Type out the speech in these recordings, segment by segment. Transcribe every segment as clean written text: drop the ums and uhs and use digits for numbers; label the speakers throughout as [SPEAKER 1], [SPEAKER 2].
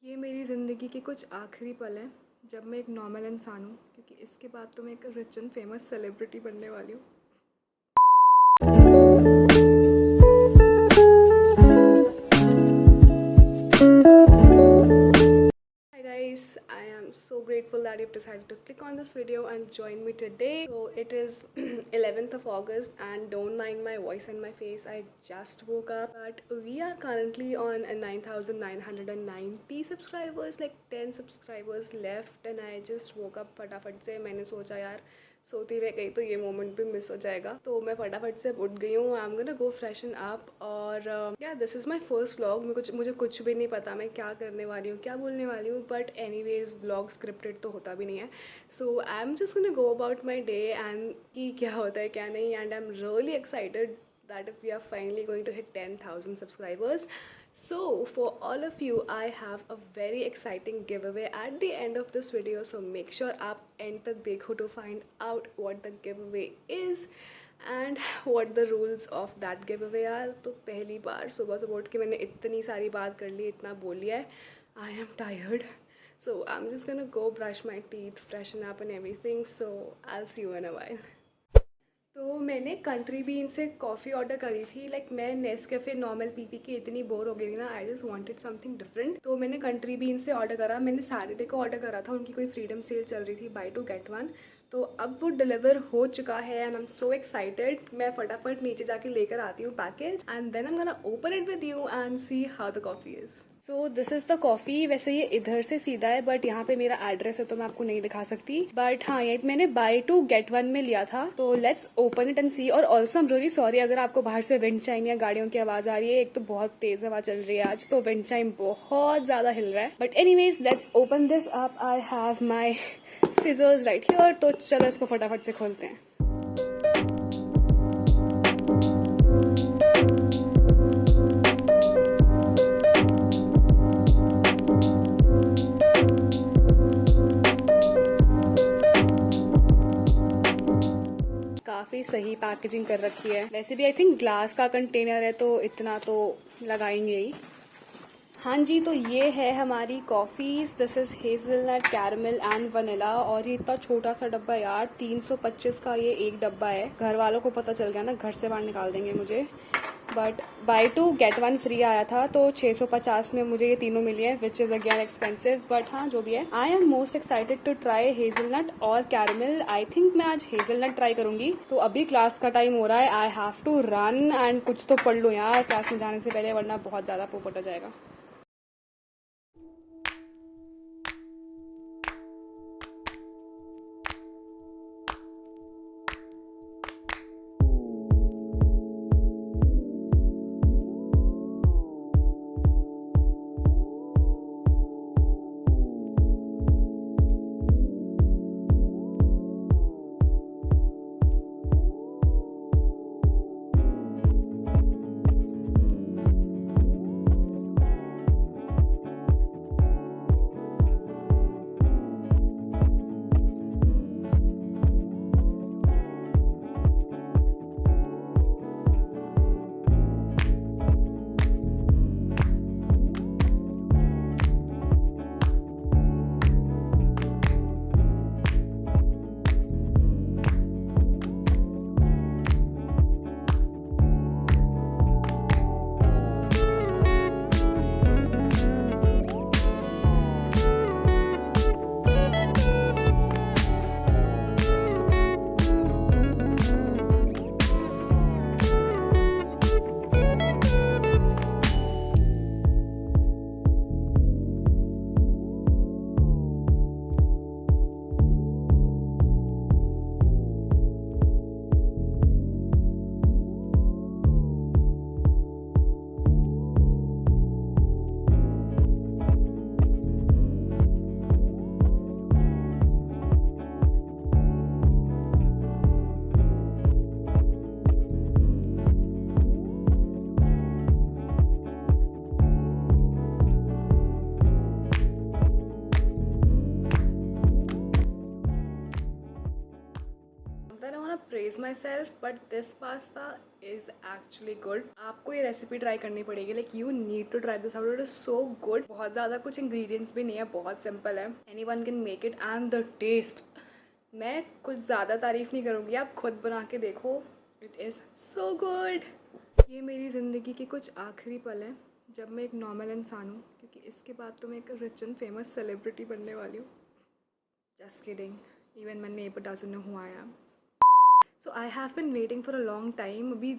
[SPEAKER 1] ये मेरी ज़िंदगी के कुछ आखिरी पल हैं जब मैं एक नॉर्मल इंसान हूँ, क्योंकि इसके बाद तो मैं एक रिच एंड फेमस सेलिब्रिटी बनने वाली हूँ। Hi guys, I am so grateful that you've decided to click on this video and join me today. So it is 11th of August and don't mind my voice and my face. I just woke up, but we are currently on 9,990 subscribers, like 10 subscribers left, and I just woke up फटाफट से। मैंने सोचा यार सोती रह गई तो ये मोमेंट भी मिस हो जाएगा, तो मैं फटाफट से उठ गई हूँ। आई am gonna go freshen up और या this is my first vlog. मुझे कुछ भी नहीं पता मैं क्या करने वाली हूँ, क्या बोलने वाली हूँ, बट एनीवेज व्लॉग स्क्रिप्टेड तो होता भी नहीं है। So I am just gonna go about my day and कि क्या होता है क्या नहीं, and I am really excited that if we are finally going to hit 10,000 subscribers. So for all of you, I have a very exciting giveaway at the end of this video, so make sure आप end तक देखो to find out what the giveaway is and what the rules of that giveaway are. तो पहली बार सुबह सुबह उठ के मैंने इतनी सारी बात कर ली, इतना बोल लिया है, I am tired. So I'm just gonna go brush my teeth, freshen up and everything, so I'll see you in a while. तो मैंने कंट्री बीन से कॉफ़ी ऑर्डर करी थी। लाइक मैं नेस्कैफ़े नॉर्मल पी के इतनी बोर हो गई थी ना, I just wanted something different. तो मैंने कंट्री बीन से ऑर्डर करा। मैंने सैटरडे को ऑर्डर करा था, उनकी कोई फ्रीडम सेल चल रही थी, बाय 2 गेट 1। तो अब वो डिलीवर हो चुका है and I am so excited. मैं फटाफट नीचे जाके लेकर आती हूँ package and then I am gonna open it with you and see how the coffee is. So this is the coffee. वैसे ये इधर से सीधा है, बट यहाँ पे मेरा एड्रेस है तो मैं आपको नहीं दिखा सकती, बट हाँ ये मैंने बाय 2 गेट 1 में लिया था। तो लेट्स ओपन इट एंड सी। और also I am really sorry अगर आपको बाहर से विंड चाइम या गाड़ियों की आवाज़ आ रही है। एक तो बहुत तेज़ हवा चल रही है आज, तो विंड चाइम बहुत ज़्यादा हिल रहा है। But anyways let's open this up. I have my scissors right here, तो चलो इसको फटाफट से खोलते हैं। काफ़ी सही पैकेजिंग कर रखी है। वैसे भी आई थिंक ग्लास का कंटेनर है तो इतना तो लगाएंगे ही। हाँ जी, तो ये है हमारी coffees. This is hazelnut, caramel and vanilla. और ये इतना छोटा सा डब्बा यार, 325 का ये एक डब्बा है। घर वालों को पता चल गया ना, घर से बाहर निकाल देंगे मुझे। बट बाय 2 गेट 1 फ्री आया था, तो 650 में मुझे ये तीनों मिली है, which is again expensive, but हाँ जो भी है। I am most excited to try hazelnut और कैरमल। आई थिंक मैं आज हेज़लनट ट्राई करूंगी। तो अभी क्लास का टाइम हो रहा है, I have to run and कुछ तो पढ़ लूँ यार क्लास में जाने से पहले, वरना बहुत ज़्यादा पोपट हो जाएगा। praise myself, but this pasta is actually good. आपको ये रेसिपी ट्राई करनी पड़ेगी. Like you need to try this out. It is so good. बहुत ज़्यादा कुछ ingredients भी नहीं है, बहुत simple है. Anyone can make it and the taste. मैं कुछ ज़्यादा तारीफ़ नहीं करूँगी, आप खुद बना के देखो. It is so good. ये मेरी ज़िंदगी के कुछ आखिरी पल हैं जब मैं एक नॉर्मल इंसान हूँ, क्योंकि इसके बाद तो मैं एक रिच एंड फेमस सेलिब्रिटी बनने वाली हूँ. Just kidding. Even my neighbor doesn't know who I am. So I have been waiting for a long time. अभी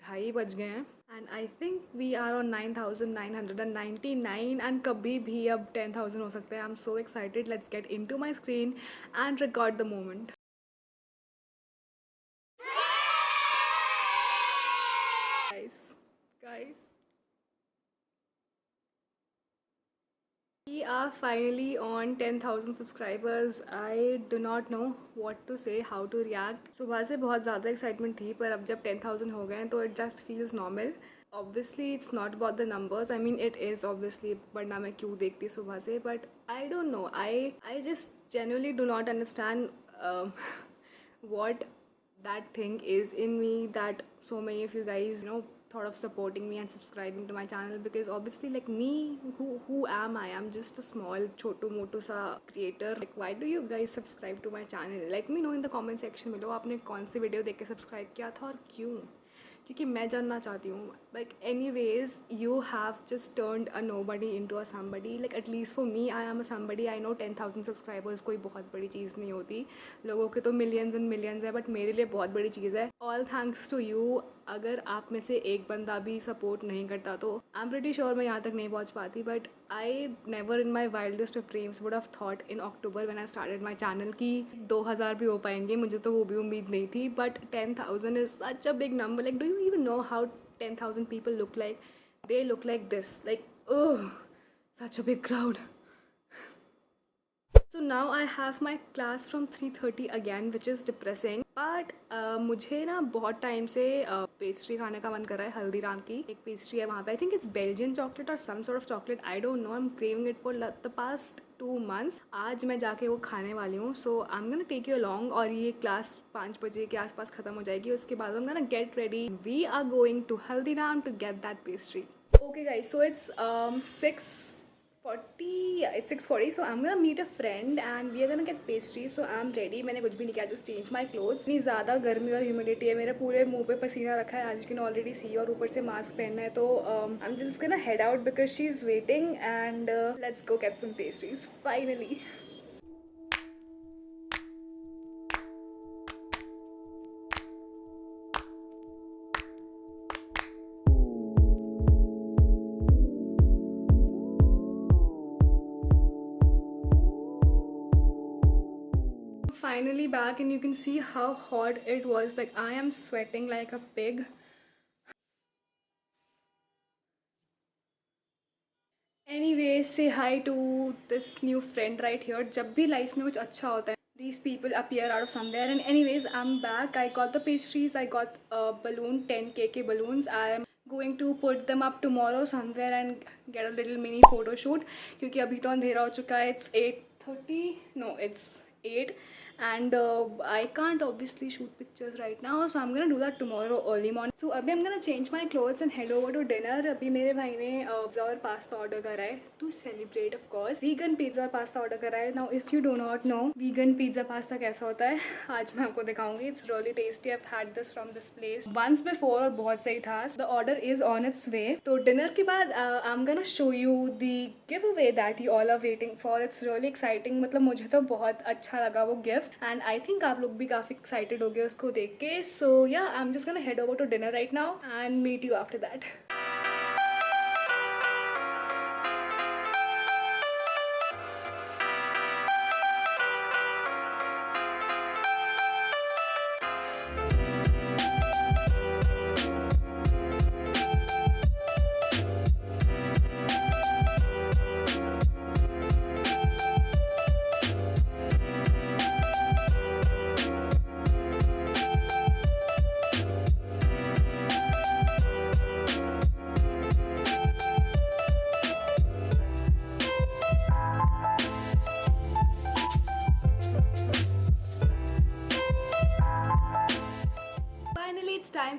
[SPEAKER 1] 2:30 बज गए हैं and I think we are on 9,999 and कभी भी अब 10,000 हो सकता है. I'm so excited. Let's get into my screen and record the moment. Guys. We are finally on 10,000 subscribers. I do not know what to say, how to react. सुबह से बहुत ज़्यादा excitement थी, पर अब जब 10,000 हो गए हैं तो it just feels normal. Obviously it's not about the numbers. I mean it is obviously, वरना मैं क्यों देखती सुबह से. But I don't know. I just genuinely do not understand what that thing is in me that so many of you guys thought of supporting me and subscribing to my channel, because obviously like me, who am I? I'm just a small chotu motu sa creator. Like why do you guys subscribe to my channel? Let me know in the comment section below आपने कौन सी video देख के subscribe किया था और क्यों, क्योंकि मैं जानना चाहती हूँ. Like anyways, you have just turned a nobody into a somebody. Like at least for me, I am a somebody. I know 10,000 subscribers कोई बहुत बड़ी चीज़ नहीं होती. लोगों के तो millions and millions है, but मेरे लिए बहुत बड़ी चीज़ है. All thanks to you. अगर आप में से एक बंदा भी सपोर्ट नहीं करता तो I'm pretty sure मैं यहाँ तक नहीं पहुँच पाती. But I never in my wildest of dreams would have thought in October when I started my channel कि 2,000 भी हो पाएंगे. मुझे तो वो भी उम्मीद नहीं थी. But 10,000 is such a big number. Like do you even know how 10,000 people look like? They look like this. Like oh, such a big crowd. So now I have my class from 3:30 again, which is depressing. But मुझे ना बहुत time से pastry खाने का मन कर रहा है. हल्दीराम की एक पेस्ट्री है वहाँ पे. I think it's Belgian chocolate or some sort of chocolate. I don't know. I'm craving it for the past 2 months. आज मैं जाके वो खाने वाली हूँ. So I'm gonna take you along. और ये क्लास 5 बजे के आसपास ख़त्म हो जाएगी. उसके बाद I'm gonna get ready. We are going to Haldiram to get that pastry. Okay guys, so it's 6:40. So I'm gonna meet a friend and we are gonna get pastries. So I'm ready. मैंने कुछ भी नहीं किया, just change my clothes. इतनी ज़्यादा गर्मी और humidity है, मेरे पूरे मुंह पे पसीना रखा है, as you can already see, और ऊपर से मास्क पहनना है. तो I'm just gonna head out because she's waiting and let's go get some pastries finally. Finally back and you can see how hot it was. Like I am sweating like a pig. Anyway, say hi to this new friend right here. जब भी life में कुछ अच्छा होता है, these people appear out of somewhere. And anyways, I'm back. I got the pastries. I got a balloon, 10 balloons. I am going to put them up tomorrow somewhere and get a little mini photo shoot. क्योंकि अभी तो अंधेरा हो चुका है. It's 8:30. No, it's 8. And I can't obviously shoot pictures right now, so I'm gonna do that tomorrow early morning. So अभी I'm gonna change my clothes and head over to dinner. अभी मेरे भाई ने पिज़्ज़ा और pasta order करा है to celebrate, of course. Vegan pizza और pasta order करा है. Now if you do not know vegan pizza pasta कैसा होता है, आज मैं आपको दिखाऊंगी. It's really tasty. I've had this from this place once before और बहुत सही था. The order is on its way. तो dinner के बाद I'm gonna show you the giveaway that you all are waiting for. It's really exciting. मतलब मुझे तो बहुत अच्छा लगा वो गिफ्ट. And I think आप लोग भी काफ़ी excited हो गए उसको देख के. So yeah, I'm just gonna head over to dinner right now and meet you after that.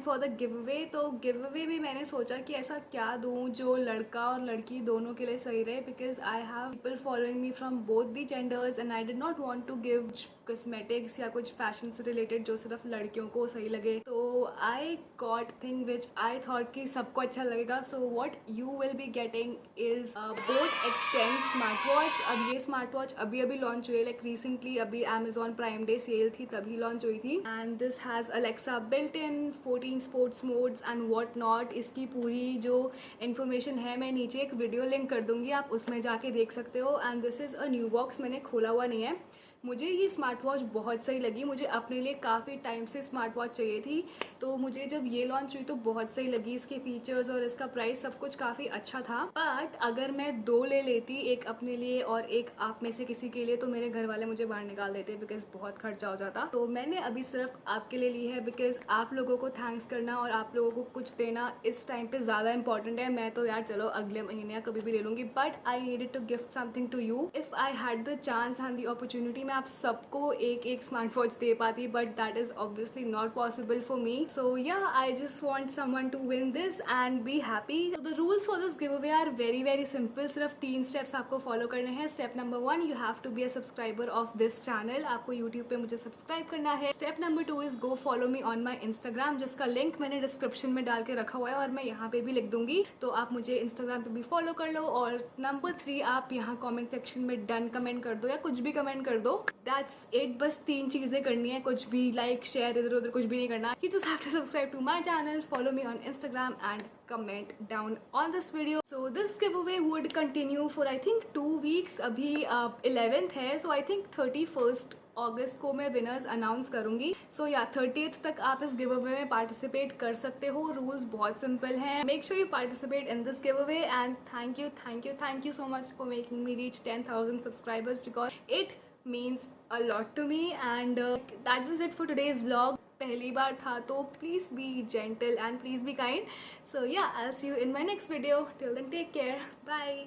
[SPEAKER 1] For the give away. तो गिव अवे में मैंने सोचा कि ऐसा क्या दूँ जो लड़का और लड़की दोनों के लिए सही रहे, because I have people following me from both the genders and I did not want to give cosmetics या कुछ फैशन से रिलेटेड जो सिर्फ लड़कियों को सही लगे। तो I got thing which I thought कि सबको अच्छा लगेगा। So what you will be getting is boat extend smart watch. अब ये स्मार्ट वॉच अभी लॉन्च हुई है, लाइक रिसेंटली अभी Amazon प्राइम डे सेल थी तभी लॉन्च हुई थी। And this has Alexa built in, 14 sports modes and what not. इसकी पूरी जो इन्फॉर्मेशन है मैं नीचे एक वीडियो लिंक कर दूंगी, आप उसमें जाके देख सकते हो। And this is a new box, मैंने खोला हुआ नहीं है। मुझे ये स्मार्ट वॉच बहुत सही लगी, मुझे अपने लिए काफ़ी टाइम से स्मार्ट वॉच चाहिए थी, तो मुझे जब ये लॉन्च हुई तो बहुत सही लगी। इसके फीचर्स और इसका प्राइस सब कुछ काफ़ी अच्छा था। बट अगर मैं 2 ले लेती, एक अपने लिए और एक आप में से किसी के लिए, तो मेरे घर वाले मुझे बाहर निकाल देते बिकॉज बहुत खर्चा हो जाता। तो मैंने अभी सिर्फ आपके लिए ली है बिकॉज आप लोगों को थैंक्स करना और आप लोगों को कुछ देना इस टाइम पे ज़्यादा इंपॉर्टेंट है। मैं तो यार चलो अगले महीने या कभी भी ले लूँगी, but I needed to gift something to you. If I had the chance and the opportunity, मैं आप सबको एक स्मार्ट वॉच दे पाती, but that is obviously not possible for me. So yeah I just want someone to win this and be happy. So the rules for this giveaway are very very simple. सिर्फ 3 steps आपको follow करने हैं। Step number 1, you have to be a subscriber of this channel. आपको YouTube पे मुझे subscribe करना है। Step number 2 is go follow me on my Instagram, जिसका लिंक मैंने डिस्क्रिप्शन में डाल के रखा हुआ है और मैं यहाँ पे भी लिख दूंगी, तो आप मुझे इंस्टाग्राम पे भी फॉलो कर लो। और नंबर 3, आप यहाँ कॉमेंट सेक्शन में डन कमेंट कर दो या कुछ भी कमेंट कर दो। दैट्स इट, बस 3 चीजें करनी है, कुछ भी लाइक शेयर इधर उधर कुछ भी नहीं करना। You just have to subscribe to my channel, follow me on Instagram and comment down on this video. So this giveaway would continue for I think 2 weeks. अभी 11th है, so I think 31st अगस्त को मैं winners announce करूंगी। सो या 30th तक आप इस give away में पार्टिसिपेट कर सकते हो। रूल्स बहुत सिंपल हैं। Make sure you participate in this give away and thank you so much for making me reach 10,000 subscribers because it means a lot to me and that was it for today's vlog. पहली बार था तो please be gentle and please be kind. So yeah, I'll see you in my next video. Till then, take care. Bye.